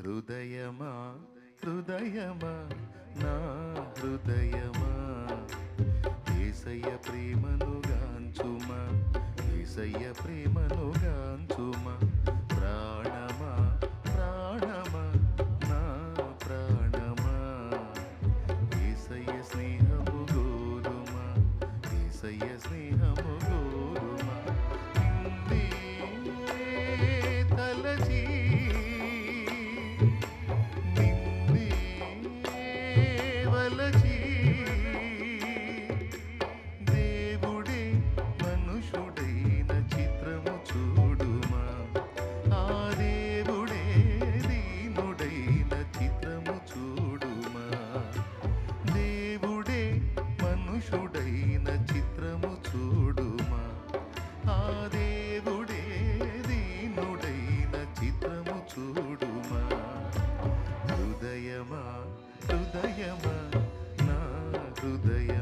హృదయమా హృదయమా నా హృదయమా యేసయ్య ప్రేమను గాంచుమా యేసయ్య ప్రేమను గాంచుమా ప్రాణమా ప్రాణమా నా ప్రాణమా యేసయ్య స్నేహము గోరుమా యేసయ్య స్నేహము గోరుమా నిన్నే తలచి దేవుడే మనుషుడైన చిత్రము చూడుమా ఆ దేవుడే దీనుడైన చిత్రము చూడుమా దేవుడే మనుషుడైన చిత్రము చూడుమా ఆ దేవుడే దీనుడైన చిత్రము చూడుమా హృదయమా హృదయమా నా హృదయమా